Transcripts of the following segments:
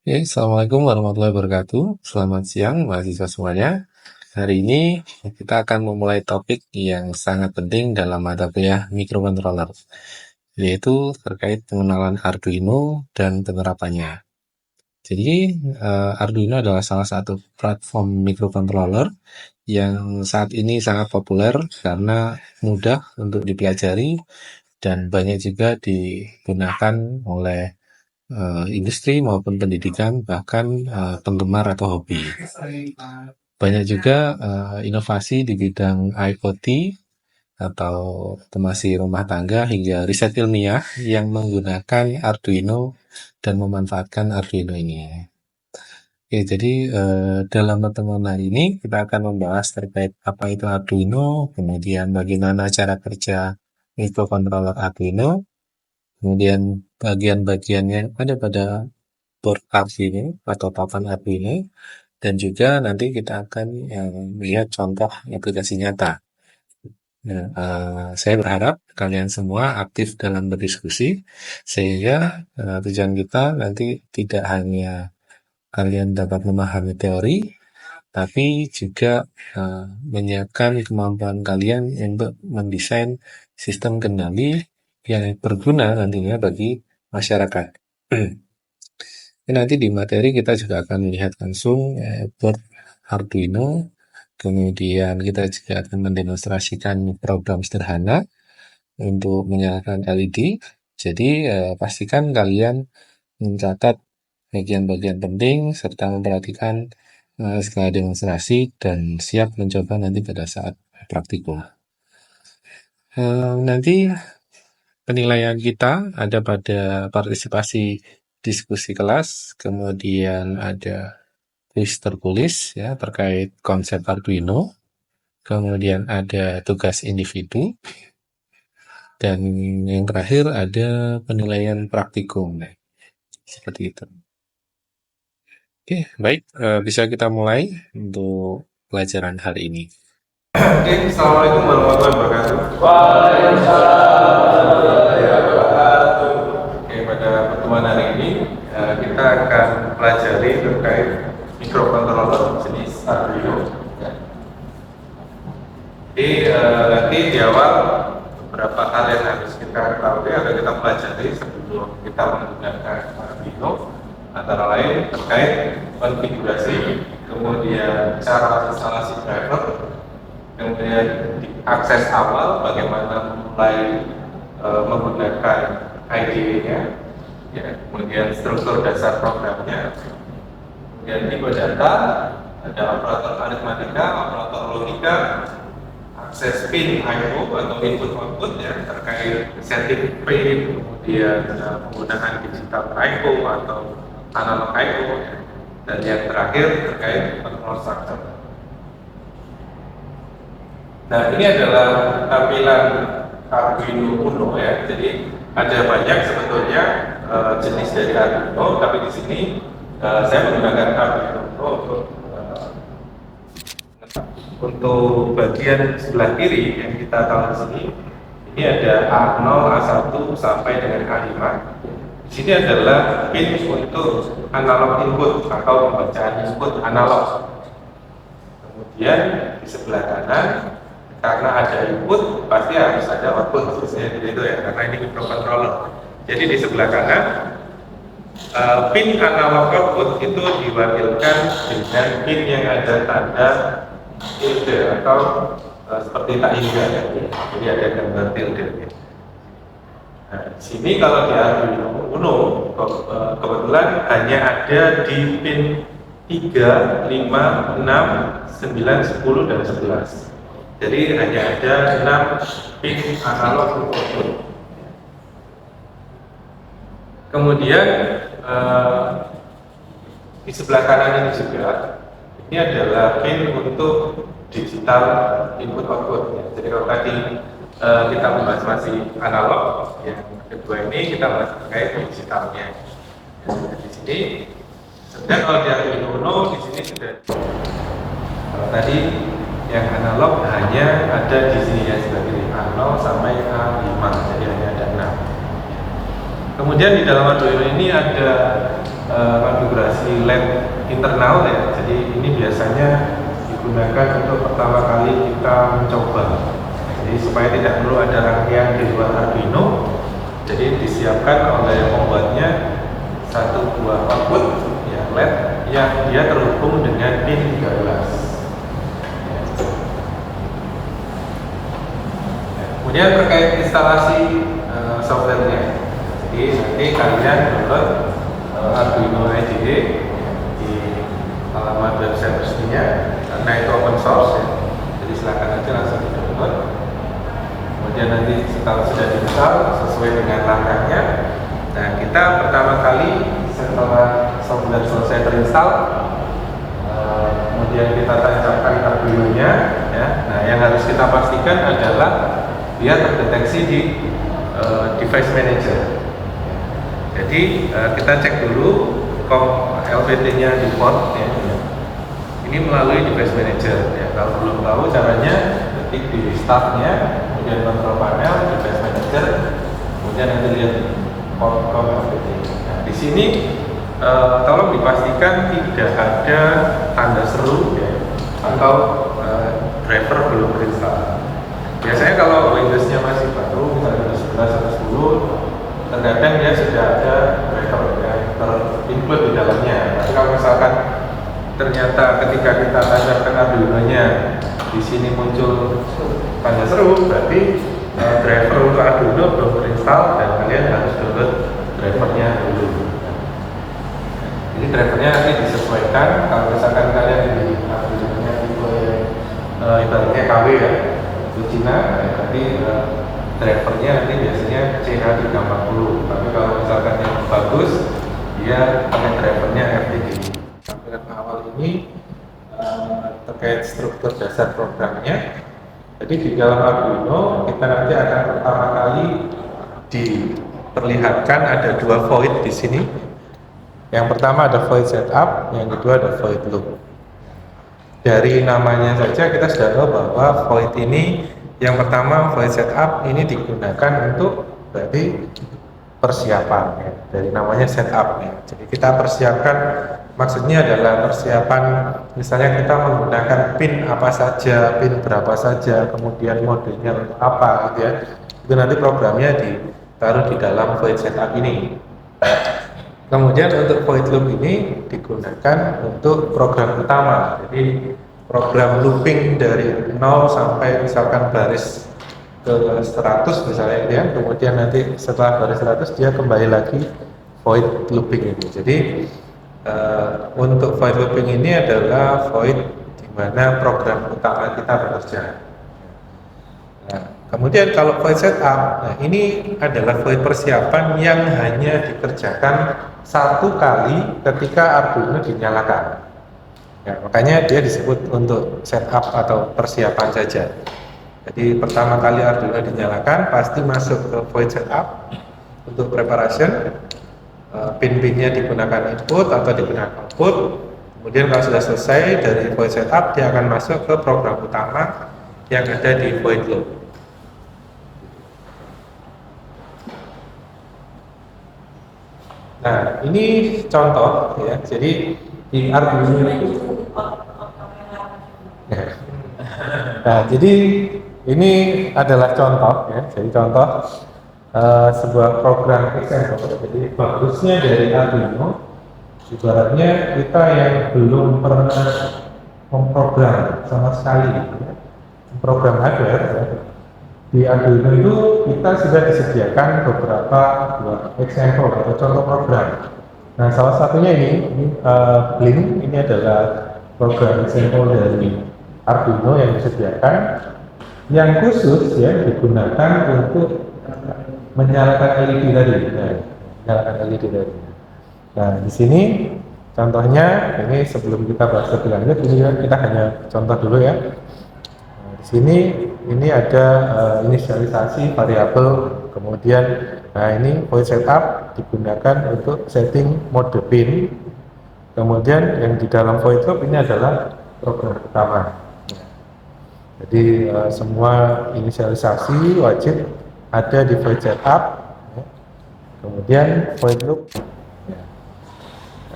Assalamualaikum warahmatullahi wabarakatuh. Selamat siang mahasiswa semuanya. Hari ini kita akan memulai topik yang sangat penting dalam mata kuliah microcontroller, yaitu terkait pengenalan Arduino dan penerapannya. Jadi, Arduino adalah salah satu platform microcontroller yang saat ini sangat populer karena mudah untuk dipelajari dan banyak juga digunakan oleh industri maupun pendidikan, bahkan penggemar atau hobi. Banyak juga inovasi di bidang IoT atau otomasi rumah tangga hingga riset ilmiah yang menggunakan Arduino dan memanfaatkan Arduino ini. Oke, jadi dalam pertemuan hari ini kita akan membahas terkait apa itu Arduino, kemudian bagaimana cara kerja microcontroller Arduino, kemudian bagian-bagian yang ada pada board Arduino atau papan Arduino, dan juga nanti kita akan melihat contoh aplikasi nyata. Nah, saya berharap kalian semua aktif dalam berdiskusi, sehingga tujuan kita nanti tidak hanya kalian dapat memahami teori, tapi juga menyiapkan kemampuan kalian untuk mendesain sistem kendali yang berguna nantinya bagi masyarakat. Nanti di materi kita juga akan melihat langsung board Arduino, kemudian kita juga akan mendemonstrasikan program sederhana untuk menyalakan LED. Jadi pastikan kalian mencatat bagian-bagian penting serta memperhatikan segala demonstrasi dan siap mencoba nanti pada saat praktikum. Nanti penilaian kita ada pada partisipasi diskusi kelas, kemudian ada kuis tertulis ya terkait konsep Arduino, kemudian ada tugas individu, dan yang terakhir ada penilaian praktikum. Seperti itu. Oke, baik, bisa kita mulai untuk pelajaran hari ini. Oke, Assalamualaikum warahmatullahi wabarakatuh. Oke, pada pertemuan hari ini kita akan pelajari terkait microcontroller jenis Arduino. Jadi nanti di awal beberapa hal yang harus kita ketahui atau kita pelajari sebelum kita menggunakan Arduino, antara lain terkait konfigurasi, kemudian cara instalasi driver, kemudian di akses awal bagaimana mulai menggunakan IDE-nya, ya, kemudian struktur dasar programnya, kemudian tipe data, ada operator aritmatika, operator logika, akses pin I/O atau input output ya terkait setting pin, kemudian penggunaan digital I/O atau analog I/O, ya, dan yang terakhir terkait control structure. Nah, ini adalah tampilan Arduino Uno ya. Jadi ada banyak sebetulnya jenis dari Arduino, tapi di sini saya menggunakan Arduino Uno untuk bagian sebelah kiri yang kita tahu di sini. Ini ada A0, A1 sampai dengan A5. Di sini adalah pin untuk analog input atau pembacaan input analog. Kemudian di sebelah kanan, karena ada input pasti harus ada output, khususnya itu ya, karena ini microcontroller. Jadi di sebelah kanan pin analog output itu diwakilkan dengan pin yang ada tanda tilde atau seperti tak hingga ya. Jadi ada gambar tilde. Nah, di sini kalau di Arduino Uno kebetulan hanya ada di pin 3, 5, 6, 9, 10 dan 11. Jadi hanya ada 6 pin analog output. Kemudian di sebelah kanan ini juga, ini adalah pin untuk digital input output. Ya. Jadi kalau tadi kita membahas masih analog, yang kedua ini kita bahas terkait digitalnya. Ya, di sini, sedang kalau di Arduino Uno di sini sudah tadi yang analog hanya ada di sini ya sebagai A0 sampai A5, jadi hanya ada 6. Kemudian di dalam Arduino ini ada konfigurasi LED internal ya. Jadi ini biasanya digunakan untuk pertama kali kita mencoba. Jadi supaya tidak perlu ada rangkaian di luar Arduino, jadi disiapkan oleh pembuatnya satu buah output ya, LED yang dia terhubung dengan pin 13. Kemudian terkait instalasi softwarenya, jadi nanti kalian download Arduino IDE di alamat website resminya karena itu open source ya. Jadi silakan aja langsung di download. Kemudian nanti setelah sudah diinstal sesuai dengan langkahnya, nah kita pertama kali setelah software selesai terinstall, kemudian kita tancapkan Arduino-nya ya. Nah yang harus kita pastikan adalah dia terdeteksi di device manager. Jadi kita cek dulu COM LPT-nya di port ya. Ini melalui device manager ya. Kalau belum tahu caranya, ketik di start-nya, kemudian control panel, device manager, kemudian nanti lihat port COM LPT. Nah, di sini tolong dipastikan tidak ada tanda seru ya, atau driver belum terinstall. Biasanya kalau Windows-nya masih baru, misalnya Windows 11 atau 10, terkadang dia sudah ada driver yang ter-include di dalamnya. Tapi kalau misalkan ternyata ketika kita tancapkan Arduino-nya di sini muncul tanda seru, berarti driver untuk Arduino belum terinstall dan kalian harus download drivernya dulu. Jadi drivernya nanti disesuaikan. Kalau misalkan kalian di Arduino-nya tipe ibaratnya KW ya, itu Cina, nanti drivernya nanti biasanya CH340. Tapi kalau misalkan yang bagus, dia pakai drivernya FTD. Tampilan awal ini terkait struktur dasar programnya. Jadi di dalam Arduino kita nanti akan pertama kali diperlihatkan ada dua void di sini. Yang pertama ada void setup, yang kedua ada void loop. Dari namanya saja kita sudah tahu bahwa void ini, yang pertama void setup ini digunakan untuk berarti persiapan ya. Dari namanya setup ya. Jadi kita persiapkan, maksudnya adalah persiapan, misalnya kita menggunakan pin apa saja, pin berapa saja, kemudian modenya untuk apa gitu ya. Itu nanti programnya ditaruh di dalam void setup ini. Kemudian untuk void loop ini digunakan untuk program utama. Jadi program looping dari 0 sampai misalkan baris ke 100 misalnya ya. Kemudian nanti setelah baris 100 dia kembali lagi void looping ini. Jadi untuk void looping ini adalah void di mana program utama kita bekerja. Nah, kemudian kalau void setup, nah ini adalah void persiapan yang hanya dikerjakan satu kali ketika Arduino dinyalakan. Ya, makanya dia disebut untuk setup atau persiapan saja. Jadi pertama kali Arduino dinyalakan pasti masuk ke void setup untuk preparation. Pin-pinnya digunakan input atau digunakan output. Kemudian kalau sudah selesai dari void setup, dia akan masuk ke program utama yang ada di void loop. Nah, ini contoh ya. Jadi di Arduino itu ya. Nah, jadi ini adalah contoh ya. Jadi contoh sebuah program example. Jadi bagusnya dari Arduino, ibaratnya kita yang belum pernah memprogram sama sekali ya. Program hardware ya. Di Arduino itu kita sudah disediakan beberapa example atau contoh program. Nah, salah satunya ini Blink, ini adalah program example dari Arduino yang disediakan, yang khusus ya digunakan untuk menyalakan LED tadi, menyalakan LED tadi. Nah, di sini contohnya, ini sebelum kita bahas lebih lanjut, ini kita hanya contoh dulu ya. Di sini ini ada inisialisasi variabel, kemudian nah ini void setup digunakan untuk setting mode pin, kemudian yang di dalam void loop ini adalah program utama. Jadi semua inisialisasi wajib ada di void setup. kemudian void loop. Ya.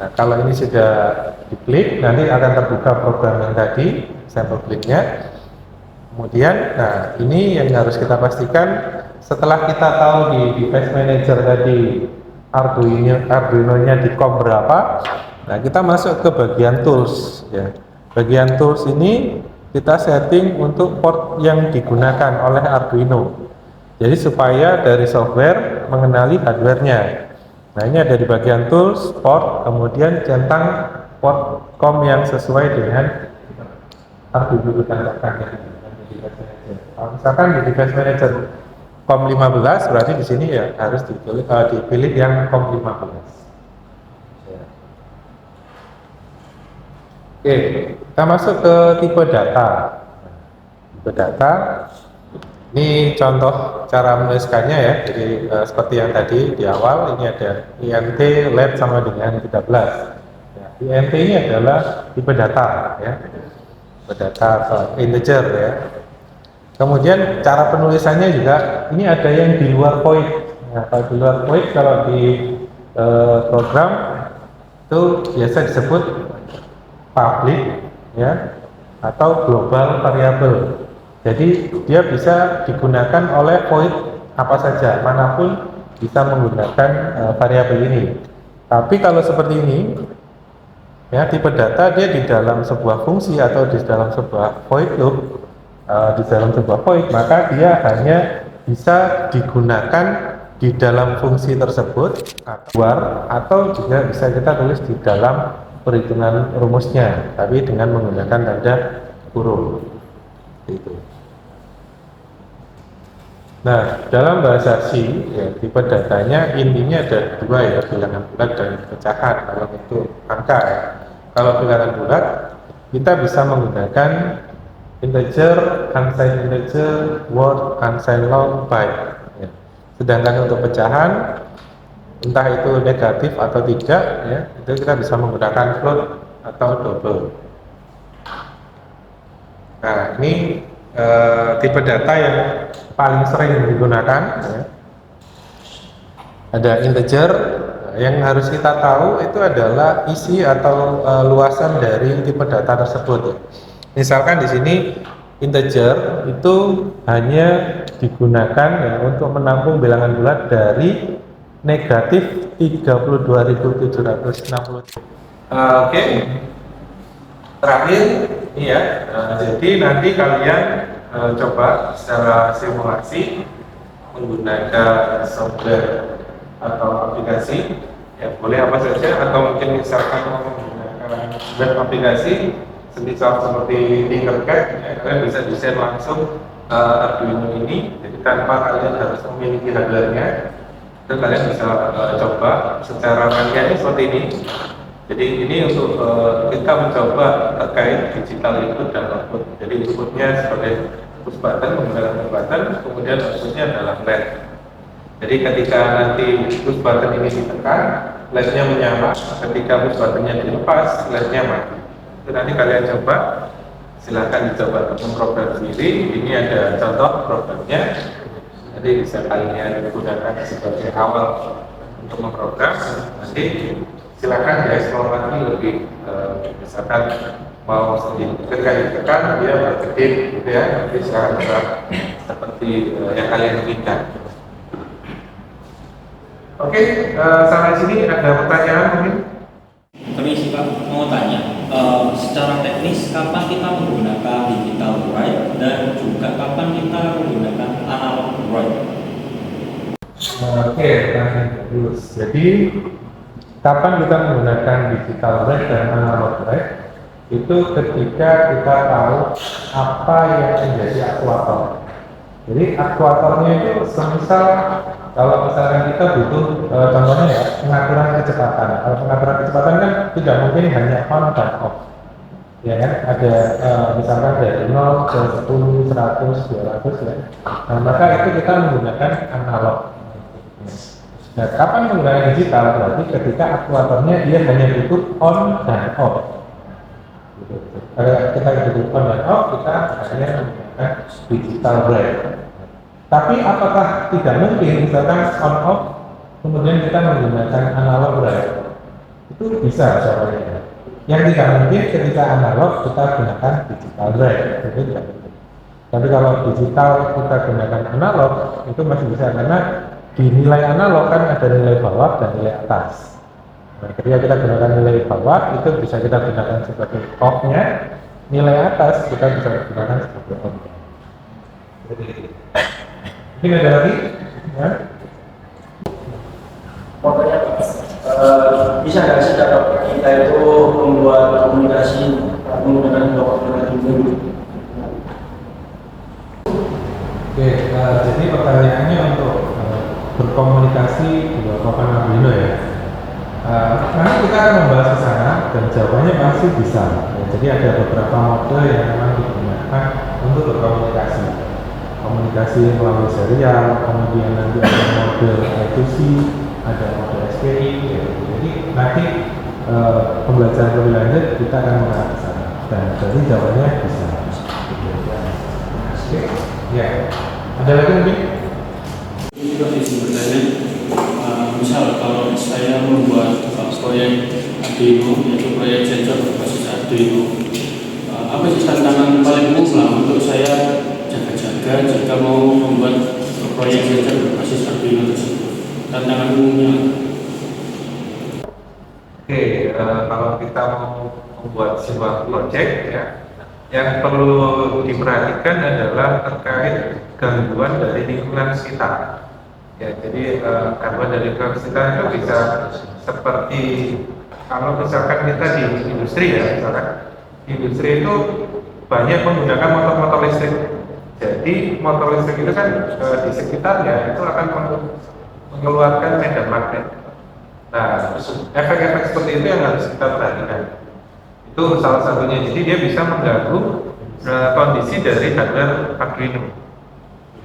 Nah, kalau ini sudah diklik, nanti akan terbuka program yang tadi, sampel kliknya. Kemudian, nah ini yang harus kita pastikan setelah kita tahu di device manager tadi Arduino-nya di COM berapa. Nah kita masuk ke bagian tools ya. Bagian tools ini kita setting untuk port yang digunakan oleh Arduino. Jadi supaya dari software mengenali hardware-nya. Nah ini ada di bagian tools, port, kemudian centang port COM yang sesuai dengan Arduino ditambahkan. Kalau misalkan di device manager COM 15, berarti di sini ya harus dipilih yang COM 15. Ya. Oke, kita masuk ke tipe data. Tipe data, ini contoh cara menuliskannya ya. Jadi seperti yang tadi di awal, ini ada INT LED sama dengan 13. Ya, INT ini adalah tipe data ya. Tipe data atau integer ya. Kemudian cara penulisannya juga ini ada yang di luar void. Nah, kalau di luar void, kalau di program itu biasa disebut public ya atau global variable. Jadi dia bisa digunakan oleh void apa saja, manapun bisa menggunakan variabel ini. Tapi kalau seperti ini ya, tipe data dia di dalam sebuah fungsi atau di dalam sebuah void loop, di dalam sebuah void, maka dia hanya bisa digunakan di dalam fungsi tersebut atau juga bisa kita tulis di dalam perhitungan rumusnya, tapi dengan menggunakan tanda kurung. Itu. Nah, dalam bahasa C, ya, tipe datanya intinya ada dua ya, bilangan bulat dan pecahan kalau untuk angka ya. Kalau bilangan bulat, kita bisa menggunakan integer, unsigned integer, word, unsigned long, byte. Ya. Sedangkan untuk pecahan, entah itu negatif atau tidak, ya, itu kita bisa menggunakan float atau double. Nah, ini tipe data yang paling sering digunakan. Ya. Ada integer, yang harus kita tahu itu adalah isi atau luasan dari tipe data tersebut. Misalkan di sini integer itu hanya digunakan ya, untuk menampung bilangan bulat dari negatif 32.760. Oke. Terakhir, ini ya. Jadi nanti kalian coba secara simulasi menggunakan software atau aplikasi, ya boleh apa saja, atau mungkin misalkan menggunakan web aplikasi semisal seperti Tinkercad, ya, kalian bisa desain langsung Arduino ini, jadi tanpa kalian harus memiliki hardware-nya, dan kalian bisa coba secara manual seperti ini. Jadi ini untuk kita mencoba terkait digital input dan output. Jadi inputnya sebagai push button, menggunakan push button, kemudian outputnya adalah LED. Jadi ketika nanti push button ini ditekan, LED-nya menyala. Ketika push button-nya dilepas, LED-nya mati. Itu nanti kalian coba, silahkan dicoba untuk memprogram sendiri. Ini ada contoh programnya. Jadi bisa kalian gunakan sebagai awal untuk memprogram. Nanti silakan di-explore lagi lebih, misalkan mau sendiri ketika ditekan dia berkedip gitu ya, nanti silakan bisa seperti yang kalian inginkan. Oke, sampai sini ada pertanyaan mungkin? Permisi Pak, mau tanya, secara teknis kapan kita menggunakan digital write dan juga kapan kita menggunakan analog write? Oke, pertanyaan bagus. Jadi kapan kita menggunakan digital write dan analog write? Itu ketika kita tahu apa yang menjadi aktuator. Jadi aktuatornya itu semisal kalau misalnya kita butuh contohnya ya pengaturan kecepatan. Kalau pengaturan kecepatan kan tidak mungkin hanya on dan off. Ya kan ada misalkan dari 0 ke 10, 100, 200 ya. Nah, maka itu kita menggunakan analog. Nah, kapan menggunakan digital? Berarti ketika aktuatornya dia hanya butuh on dan off. Kalau kita butuh on dan off, kita hanya menggunakan digital write. Tapi apakah tidak mungkin misalkan on off kemudian kita menggunakan analog write, itu bisa caranya. Yang tidak mungkin ketika analog kita gunakan digital write, itu tidak mungkin. Tapi kalau digital kita gunakan analog itu masih bisa, karena di nilai analog kan ada nilai bawah dan nilai atas. Nah, ketika kita gunakan nilai bawah itu bisa kita gunakan sebagai off-nya, nilai atas kita bisa gunakan sebagai on-nya. Ini ada lagi? Ya. Pokoknya bisa nggak sih kalau kita itu membuat komunikasi menggunakan dua dulu? Oke, jadi pertanyaannya untuk berkomunikasi di papan Arduino ya. Nanti kita akan membahas ke sana dan jawabannya pasti bisa. Ya, jadi ada beberapa mode yang memang digunakan untuk berkomunikasi. Komunikasi melalui serial, kemudian nanti ada mode I2C, ada mode SPI. Ya. Jadi nanti pembelajaran lebih lanjut kita akan mengarah ke sana. Dan jadi jawabannya bisa. Oke, ya. Ada lagi mungkin? Ini juga sebenarnya misal kalau saya membuat proyek Arduino, yaitu proyek sensor berbasis Arduino, apa sih tantangan paling umum lah untuk saya jaga-jaga jika mau membuat proyek sensor berbasis Arduino tersebut? Tantangan umumnya. Oke, kalau kita mau membuat sebuah project ya, yang perlu diperhatikan adalah terkait gangguan dari lingkungan sekitar. Ya, jadi gangguan dari lingkungan sekitar itu bisa seperti kalau misalkan kita di industri ya, misalkan di industri itu banyak menggunakan motor-motor listrik. Jadi motor listrik itu kan di sekitarnya itu akan mengeluarkan medan magnet. Nah, efek-efek seperti itu yang harus kita perhatikan. Itu salah satunya. Jadi dia bisa mengganggu kondisi dari hardware Arduino,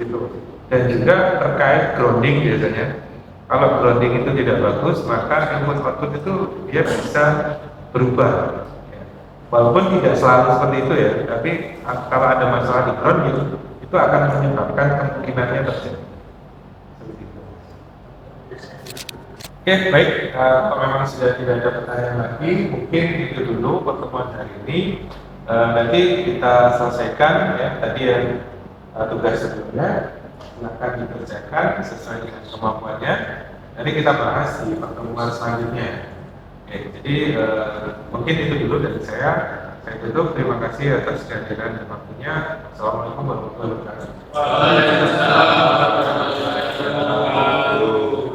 gitu. Dan juga terkait grounding biasanya. Kalau grounding itu tidak bagus, maka input output itu dia bisa berubah. Walaupun tidak selalu seperti itu ya, tapi kalau ada masalah di grounding itu akan menyebabkan kemungkinannya terjadi. Oke, baik. Kalau memang sudah tidak ada pertanyaan lagi, mungkin itu dulu pertemuan hari ini. Nanti kita selesaikan ya tadi yang tugas sebelumnya, silakan dikerjakan sesuai dengan kemampuannya. Nanti kita bahas di pertemuan selanjutnya. Oke, jadi mungkin itu dulu dari saya. Saya tutup. Terima kasih atas kehadiran dan waktunya. Assalamualaikum warahmatullahi wabarakatuh.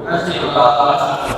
Terima kasih Pak.